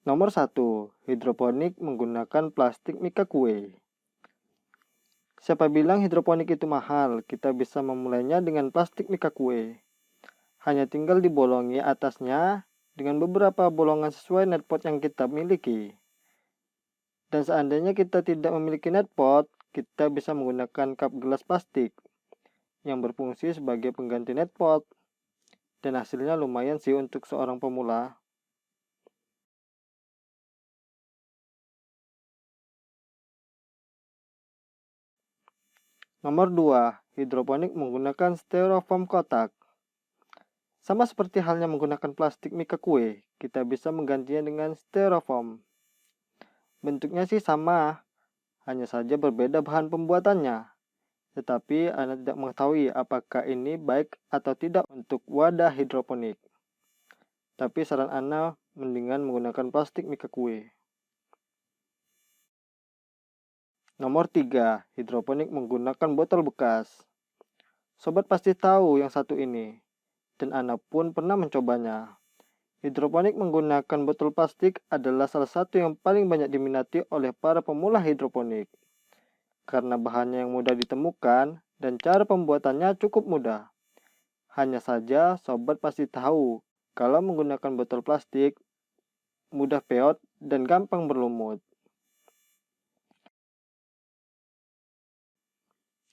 Nomor 1. Hidroponik menggunakan plastik mika kue. Siapa bilang hidroponik itu mahal? Kita bisa memulainya dengan plastik mika kue. Hanya tinggal dibolongi atasnya dengan beberapa bolongan sesuai netpot yang kita miliki. Dan seandainya kita tidak memiliki netpot, kita bisa menggunakan cup gelas plastik yang berfungsi sebagai pengganti netpot. Dan hasilnya lumayan sih untuk seorang pemula. Nomor 2. Hidroponik menggunakan styrofoam kotak. Sama seperti halnya menggunakan plastik mika kue, kita bisa menggantinya dengan styrofoam. Bentuknya sih sama, hanya saja berbeda bahan pembuatannya. Tetapi Anda tidak mengetahui apakah ini baik atau tidak untuk wadah hidroponik. Tapi saran Anda mendingan menggunakan plastik mika kue. Nomor 3. Hidroponik menggunakan botol bekas. Sobat pasti tahu yang satu ini, dan Anda pun pernah mencobanya. Hidroponik menggunakan botol plastik adalah salah satu yang paling banyak diminati oleh para pemula hidroponik. Karena bahannya yang mudah ditemukan dan cara pembuatannya cukup mudah. Hanya saja sobat pasti tahu kalau menggunakan botol plastik mudah peot dan gampang berlumut.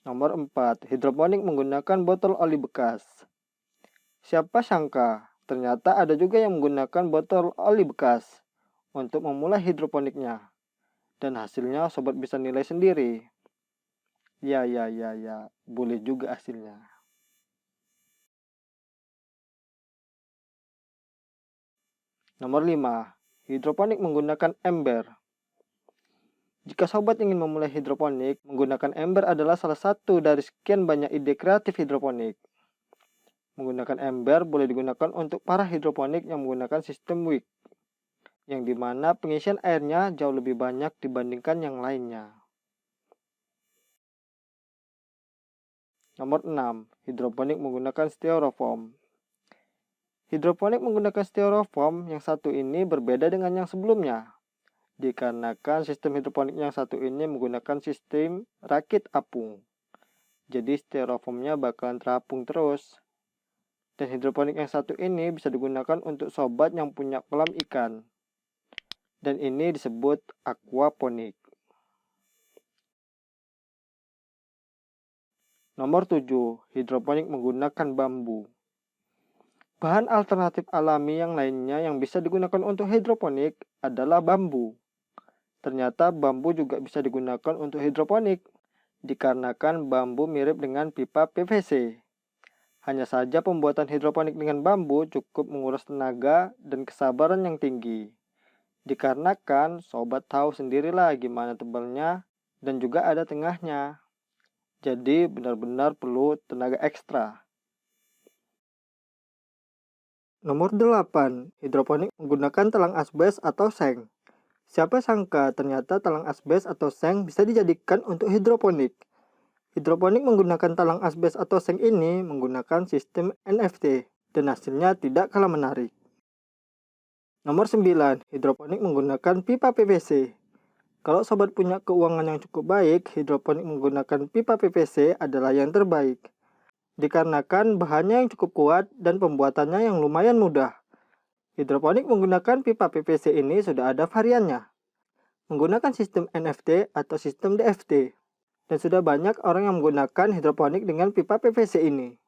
Nomor 4. Hidroponik menggunakan botol oli bekas. Siapa sangka, ternyata ada juga yang menggunakan botol oli bekas untuk memulai hidroponiknya. Dan hasilnya sobat bisa nilai sendiri. Ya, boleh juga hasilnya. Nomor 5. Hidroponik menggunakan ember. Jika sobat ingin memulai hidroponik, menggunakan ember adalah salah satu dari sekian banyak ide kreatif hidroponik. Menggunakan ember boleh digunakan untuk para hidroponik yang menggunakan sistem wick, yang dimana pengisian airnya jauh lebih banyak dibandingkan yang lainnya. Nomor 6. Hidroponik menggunakan styrofoam. Hidroponik menggunakan styrofoam yang satu ini berbeda dengan yang sebelumnya. Dikarenakan sistem hidroponik yang satu ini menggunakan sistem rakit apung. Jadi styrofoamnya bakalan terapung terus. Dan hidroponik yang satu ini bisa digunakan untuk sobat yang punya kolam ikan. Dan ini disebut aquaponik. Nomor 7. Hidroponik menggunakan bambu. Bahan alternatif alami yang lainnya yang bisa digunakan untuk hidroponik adalah bambu. Ternyata bambu juga bisa digunakan untuk hidroponik, dikarenakan bambu mirip dengan pipa PVC. Hanya saja pembuatan hidroponik dengan bambu cukup menguras tenaga dan kesabaran yang tinggi. Dikarenakan sobat tahu sendirilah gimana tebalnya dan juga ada tengahnya. Jadi benar-benar perlu tenaga ekstra. Nomor 8. Hidroponik menggunakan talang asbes atau seng. Siapa sangka ternyata talang asbes atau seng bisa dijadikan untuk hidroponik. Hidroponik menggunakan talang asbes atau seng ini menggunakan sistem NFT dan hasilnya tidak kalah menarik. Nomor 9. Hidroponik menggunakan pipa PVC. Kalau sobat punya keuangan yang cukup baik, hidroponik menggunakan pipa PVC adalah yang terbaik. Dikarenakan bahannya yang cukup kuat dan pembuatannya yang lumayan mudah. Hidroponik menggunakan pipa PVC ini sudah ada variannya. Menggunakan sistem NFT atau sistem DFT. Dan sudah banyak orang yang menggunakan hidroponik dengan pipa PVC ini.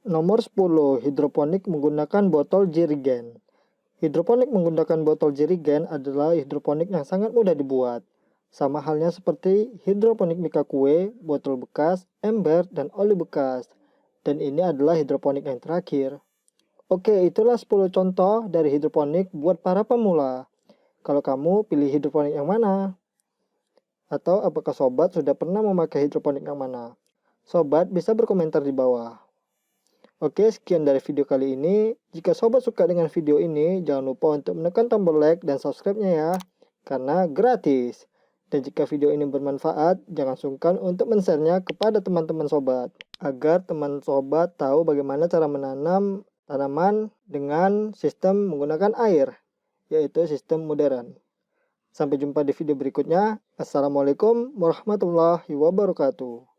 Nomor 10. Hidroponik menggunakan botol jerigen. Hidroponik menggunakan botol jerigen adalah hidroponik yang sangat mudah dibuat. Sama halnya seperti hidroponik mika kue, botol bekas, ember, dan oli bekas. Dan ini adalah hidroponik yang terakhir. Oke, itulah 10 contoh dari hidroponik buat para pemula. Kalau kamu pilih hidroponik yang mana? Atau apakah sobat sudah pernah memakai hidroponik yang mana? Sobat bisa berkomentar di bawah. Oke, sekian dari video kali ini. Jika sobat suka dengan video ini, jangan lupa untuk menekan tombol like dan subscribe-nya ya, karena gratis. Dan jika video ini bermanfaat, jangan sungkan untuk men-share-nya kepada teman-teman sobat, agar teman sobat tahu bagaimana cara menanam tanaman dengan sistem menggunakan air, yaitu sistem modern. Sampai jumpa di video berikutnya. Assalamualaikum warahmatullahi wabarakatuh.